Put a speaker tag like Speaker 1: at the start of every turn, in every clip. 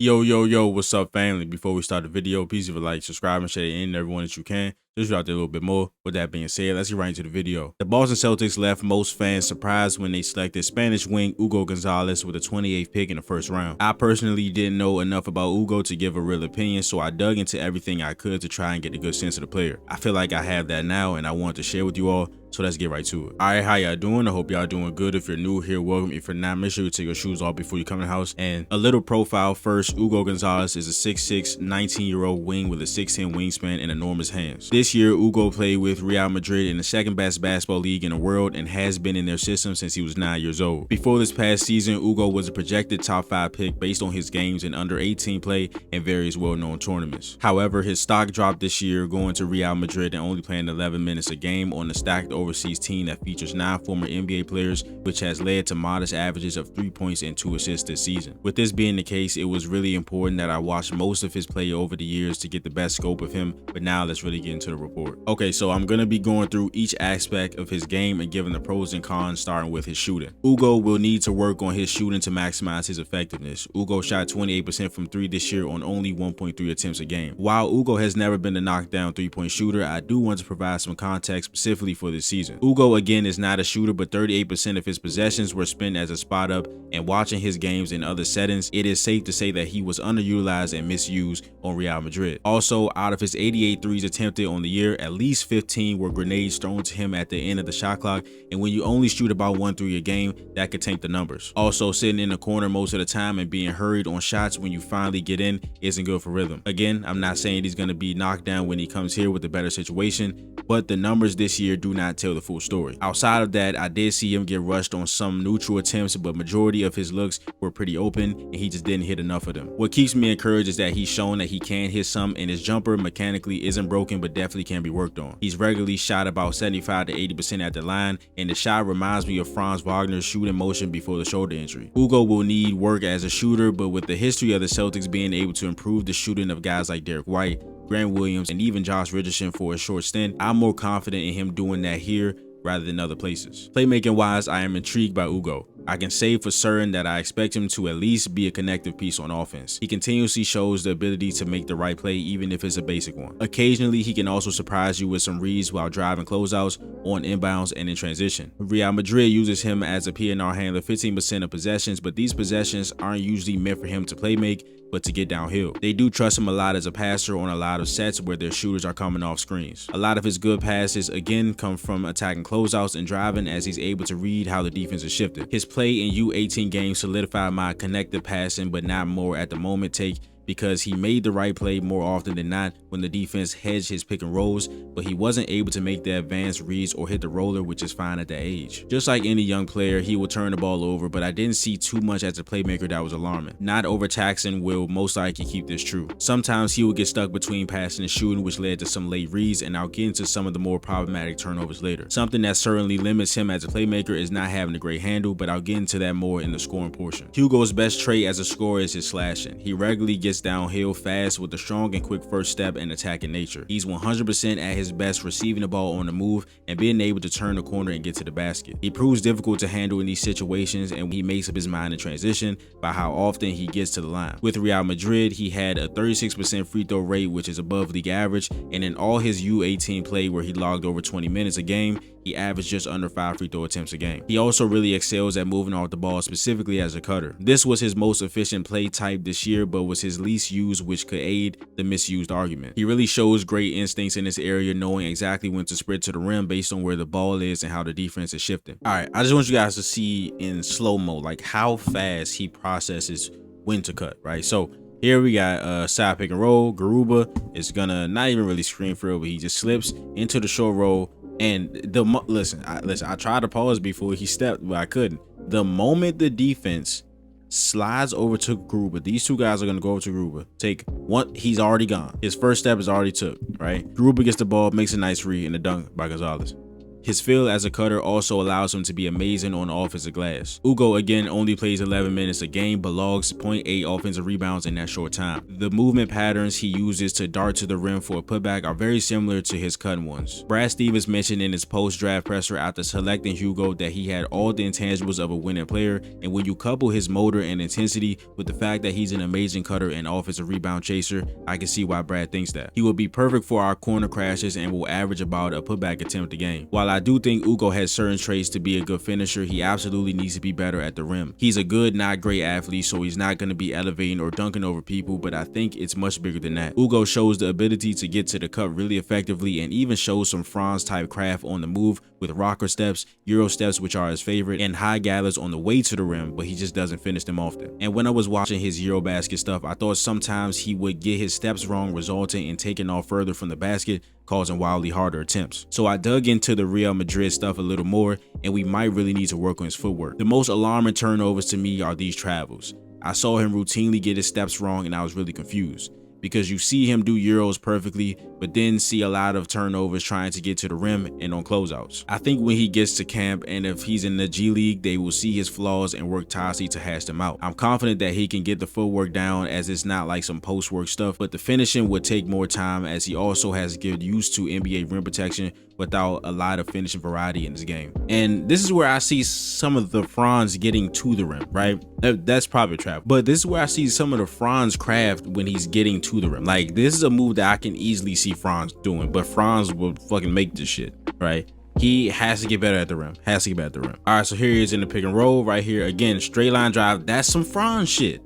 Speaker 1: Yo, what's up, family? Before we start the video, please give a like, subscribe, and share it in everyone that you can. Just out there a little bit more. With that being said, let's get right into the video. The Boston Celtics left most fans surprised when they selected Spanish wing Hugo Gonzalez with a 28th pick in the first round. I personally didn't know enough about Hugo to give a real opinion, so I dug into everything I could to try and get a good sense of the player. I feel like I have that now, and I want to share with you all. So let's get right to it. Alright, how y'all doing? I hope y'all doing good. If you're new here, welcome. If you're not, make sure you take your shoes off before you come in the house. And a little profile first. Hugo Gonzalez is a 6'6", 19-year-old wing with a 6'10" wingspan and enormous hands. This year, Hugo played with Real Madrid in the second best basketball league in the world and has been in their system since he was 9 years old. Before this past season, Hugo was a projected top 5 pick based on his games in under 18 play and various well-known tournaments. However, his stock dropped this year going to Real Madrid and only playing 11 minutes a game on the stacked overseas team that features 9 former NBA players, which has led to modest averages of 3 points and 2 assists this season. With this being the case, it was really important that I watched most of his play over the years to get the best scope of him, but now let's really get into the report. Okay, so I'm going to be going through each aspect of his game and giving the pros and cons, starting with his shooting. Hugo will need to work on his shooting to maximize his effectiveness. Hugo shot 28% from 3 this year on only 1.3 attempts a game. While Hugo has never been a knockdown 3-point shooter, I do want to provide some context specifically for this season. Hugo again is not a shooter, but 38% of his possessions were spent as a spot up, and watching his games in other settings, it is safe to say that he was underutilized and misused on Real Madrid. Also, out of his 88 threes attempted on the year, at least 15 were grenades thrown to him at the end of the shot clock, and when you only shoot about 1 3 a game, that could tank the numbers. Also, sitting in the corner most of the time and being hurried on shots when you finally get in isn't good for rhythm. Again, I'm not saying he's going to be knocked down when he comes here with a better situation, but the numbers this year do not tell the full story. Outside of that, I did see him get rushed on some neutral attempts, but majority of his looks were pretty open and he just didn't hit enough of them. What keeps me encouraged is that he's shown that he can hit some, and his jumper mechanically isn't broken but definitely can be worked on. He's regularly shot about 75 to 80% at the line, and the shot reminds me of Franz Wagner's shooting motion before the shoulder injury. Hugo will need work as a shooter, but with the history of the Celtics being able to improve the shooting of guys like Derek White, Grant Williams, and even Josh Richardson for a short stint, I'm more confident in him doing that here rather than other places. Playmaking wise, I am intrigued by Hugo. I can say for certain that I expect him to at least be a connective piece on offense. He continuously shows the ability to make the right play even if it's a basic one. Occasionally, he can also surprise you with some reads while driving closeouts, on inbounds, and in transition. Real Madrid uses him as a PNR handler 15% of possessions, but these possessions aren't usually meant for him to play make, but to get downhill. They do trust him a lot as a passer on a lot of sets where their shooters are coming off screens. A lot of his good passes again come from attacking closeouts and driving, as he's able to read how the defense is shifted. His play in U18 games solidified my connected passing but not more at the moment take, because he made the right play more often than not when the defense hedged his pick and rolls, but he wasn't able to make the advanced reads or hit the roller, which is fine at that age. Just like any young player, he will turn the ball over, but I didn't see too much as a playmaker that was alarming. Not overtaxing will most likely keep this true. Sometimes he will get stuck between passing and shooting, which led to some late reads, and I'll get into some of the more problematic turnovers later. Something that certainly limits him as a playmaker is not having a great handle, but I'll get into that more in the scoring portion. Hugo's best trait as a scorer is his slashing. He regularly gets downhill fast with a strong and quick first step and attacking nature. He's 100% at his best receiving the ball on the move and being able to turn the corner and get to the basket. He proves difficult to handle in these situations, and he makes up his mind in transition by how often he gets to the line. With Real Madrid, he had a 36% free throw rate, which is above league average, and in all his U18 play where he logged over 20 minutes a game, he averaged just under 5 free throw attempts a game. He also really excels at moving off the ball, specifically as a cutter. This was his most efficient play type this year, but was his least used, which could aid the misused argument. He really shows great instincts in this area, knowing exactly when to sprint to the rim based on where the ball is and how the defense is shifting. Alright, I just want you guys to see in slow-mo like how fast he processes when to cut, right? So here we got side pick and roll. Garuba is gonna not even really screen for it, but he just slips into the short roll. And listen, I tried to pause before he stepped, but I couldn't. The moment the defense slides over to Garuba, these two guys are gonna go over to Garuba. Take one, he's already gone. His first step is already took, right? Garuba gets the ball, makes a nice read, and a dunk by Gonzalez. His feel as a cutter also allows him to be amazing on the offensive glass. Hugo again only plays 11 minutes a game but logs 0.8 offensive rebounds in that short time. The movement patterns he uses to dart to the rim for a putback are very similar to his cutting ones. Brad Stevens mentioned in his post-draft presser after selecting Hugo that he had all the intangibles of a winning player, and when you couple his motor and intensity with the fact that he's an amazing cutter and offensive rebound chaser, I can see why Brad thinks that. He will be perfect for our corner crashes and will average about a putback attempt a game. While I do think Hugo has certain traits to be a good finisher, he absolutely needs to be better at the rim. He's a good, not great athlete, so he's not going to be elevating or dunking over people, but I think it's much bigger than that. Hugo shows the ability to get to the cup really effectively and even shows some Franz type craft on the move with rocker steps, Euro steps, which are his favorite, and high gathers on the way to the rim, but he just doesn't finish them often. And when I was watching his Euro basket stuff, I thought sometimes he would get his steps wrong, resulting in taking off further from the basket, causing wildly harder attempts. So I dug into the Real Madrid stuff a little more, and we might really need to work on his footwork. The most alarming turnovers to me are these travels. I saw him routinely get his steps wrong and I was really confused, because you see him do Euros perfectly, but then see a lot of turnovers trying to get to the rim and on closeouts. I think when he gets to camp and if he's in the G League, they will see his flaws and work tirelessly to hash them out. I'm confident that he can get the footwork down, as it's not like some post work stuff, but the finishing would take more time, as he also has to get used to NBA rim protection without a lot of finishing variety in his game. And this is where I see some of the Franz getting to the rim, right? That's probably a trap, but this is where I see some of the Franz craft when he's getting to the rim. Like, this is a move that I can easily see Franz doing, but Franz will fucking make this shit, right? He has to get better at the rim. All right, so here he is in the pick and roll right here. Again, straight line drive. That's some Franz shit.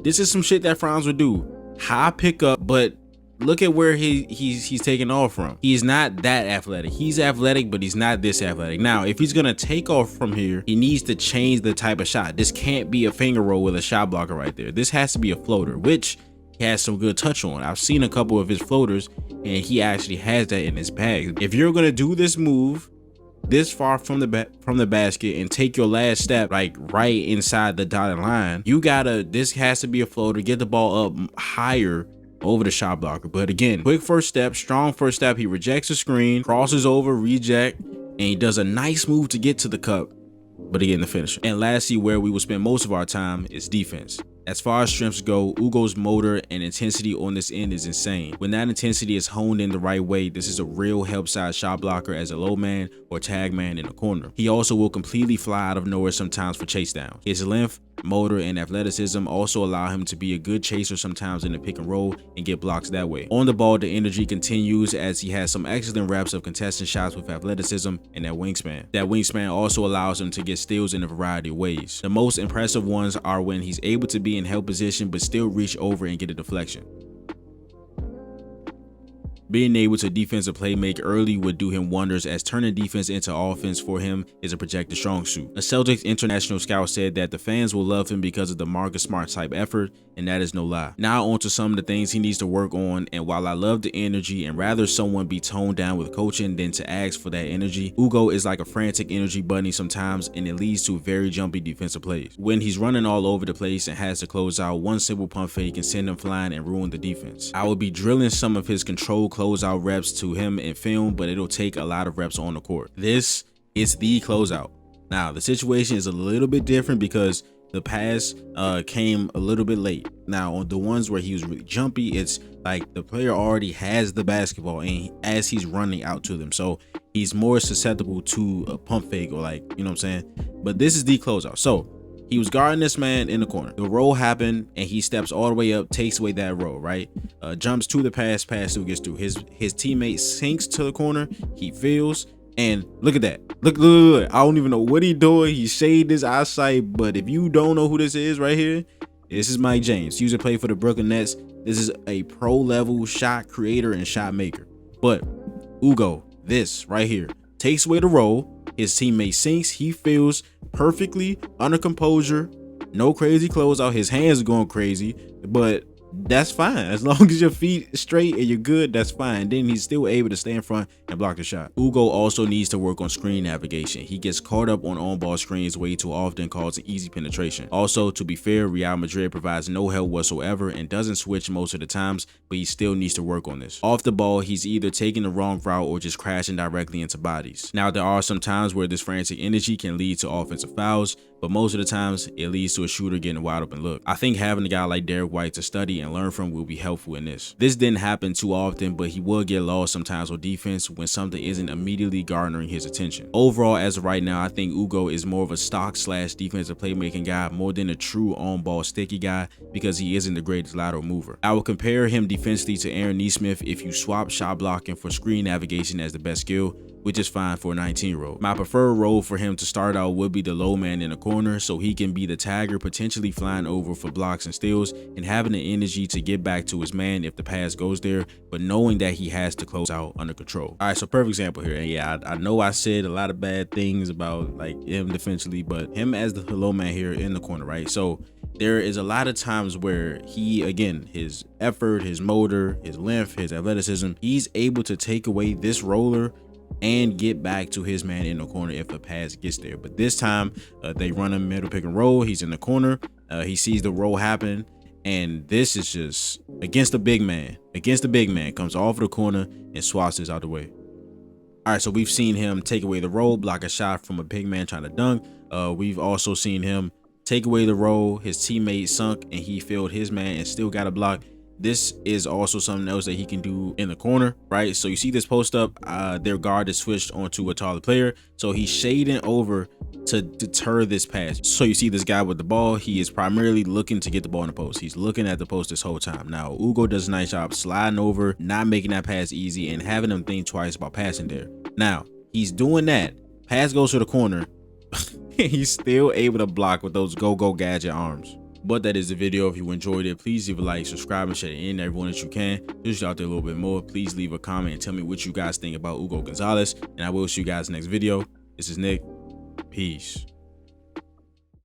Speaker 1: This is some shit that Franz would do. High pickup, but look at where he's taking off from. He's not that athletic. He's athletic, but he's not this athletic. Now, if he's gonna take off from here, he needs to change the type of shot. This can't be a finger roll with a shot blocker right there. This has to be a floater, which he has some good touch on. I've seen a couple of his floaters, and he actually has that in his bag. If you're gonna do this move this far from the basket and take your last step like right inside the dotted line, this has to be a floater. Get the ball up higher over the shot blocker. But again, quick first step, strong first step. He rejects the screen, crosses over, reject, and he does a nice move to get to the cup, but again, the finisher. And lastly, where we will spend most of our time is defense. As far as strengths go, Hugo's motor and intensity on this end is insane. When that intensity is honed in the right way, this is a real help side shot blocker as a low man or tag man in the corner. He also will completely fly out of nowhere sometimes for chase down. His length, motor, and athleticism also allow him to be a good chaser sometimes in the pick and roll and get blocks that way. On the ball, the energy continues as he has some excellent reps of contesting shots with athleticism and that wingspan. That wingspan also allows him to get steals in a variety of ways. The most impressive ones are when he's able to be in help position but still reach over and get a deflection. Being able to defensive play make early would do him wonders, as turning defense into offense for him is a projected strong suit. A Celtics international scout said that the fans will love him because of the Marcus Smart type effort, and that is no lie. Now on to some of the things he needs to work on, and while I love the energy and rather someone be toned down with coaching than to ask for that energy, Hugo is like a frantic energy bunny sometimes, and it leads to very jumpy defensive plays. When he's running all over the place and has to close out, one simple pump fake can send him flying and ruin the defense. I will be drilling some of his control closeout reps to him in film, but it'll take a lot of reps on the court. This is the closeout. Now, the situation is a little bit different because the pass came a little bit late. Now, on the ones where he was really jumpy, it's like the player already has the basketball and as he's running out to them, so he's more susceptible to a pump fake or, like, you know what I'm saying? But this is the closeout. So he was guarding this man in the corner. The roll happened and he steps all the way up, takes away that roll, right? Jumps to the pass through, gets through. His teammate sinks to the corner. He feels, and look at that. Look. I don't even know what he's doing. He shaded his eyesight, but if you don't know who this is right here, this is Mike James. He used to play for the Brooklyn Nets. This is a pro level shot creator and shot maker. But Hugo, this right here, takes away the roll. His teammate sinks. He feels perfectly under composure. No crazy closeout. His hands are going crazy, but that's fine. As long as your feet straight and you're good, that's fine. Then he's still able to stay in front and block the shot. Hugo also needs to work on screen navigation. He gets caught up on ball screens way too often, causing easy penetration. Also, to be fair, Real Madrid provides no help whatsoever and doesn't switch most of the times, but he still needs to work on this. Off the ball, he's either taking the wrong route or just crashing directly into bodies. Now, there are some times where this frantic energy can lead to offensive fouls, but most of the times it leads to a shooter getting wide open look. I think having a guy like Derek White to study and learn from will be helpful in this. This didn't happen too often, but he will get lost sometimes on defense when something isn't immediately garnering his attention. Overall, as of right now, I think Hugo is more of a stock / defensive playmaking guy more than a true on-ball sticky guy because he isn't the greatest lateral mover. I would compare him defensively to Aaron Nesmith if you swap shot blocking for screen navigation as the best skill, which is fine for a 19-year-old. My preferred role for him to start out would be the low man in the corner, so he can be the tagger, potentially flying over for blocks and steals and having the energy to get back to his man if the pass goes there, but knowing that he has to close out under control. All right, so perfect example here. And yeah, I know I said a lot of bad things about like him defensively, but him as the low man here in the corner, right? So there is a lot of times where he, again, his effort, his motor, his length, his athleticism, he's able to take away this roller and get back to his man in the corner if a pass gets there. But this time they run a middle pick and roll. He's in the corner. He sees the roll happen, and this is just against the big man. Comes off of the corner and swats this out the way. All right, so we've seen him take away the roll, block a shot from a big man trying to dunk. We've also seen him take away the roll. His teammate sunk and he filled his man and still got a block. This is also something else that he can do in the corner, right? So you see this post up, their guard is switched onto a taller player. So he's shading over to deter this pass. So you see this guy with the ball, he is primarily looking to get the ball in the post. He's looking at the post this whole time. Now, Hugo does a nice job sliding over, not making that pass easy and having him think twice about passing there. Now, he's doing that. Pass goes to the corner. He's still able to block with those go-go gadget arms. But that is the video. If you enjoyed it, please leave a like, subscribe, and share it in everyone that you can. Just out there a little bit more. Please leave a comment and tell me what you guys think about Hugo Gonzalez. And I will see you guys next video. This is Nick. Peace.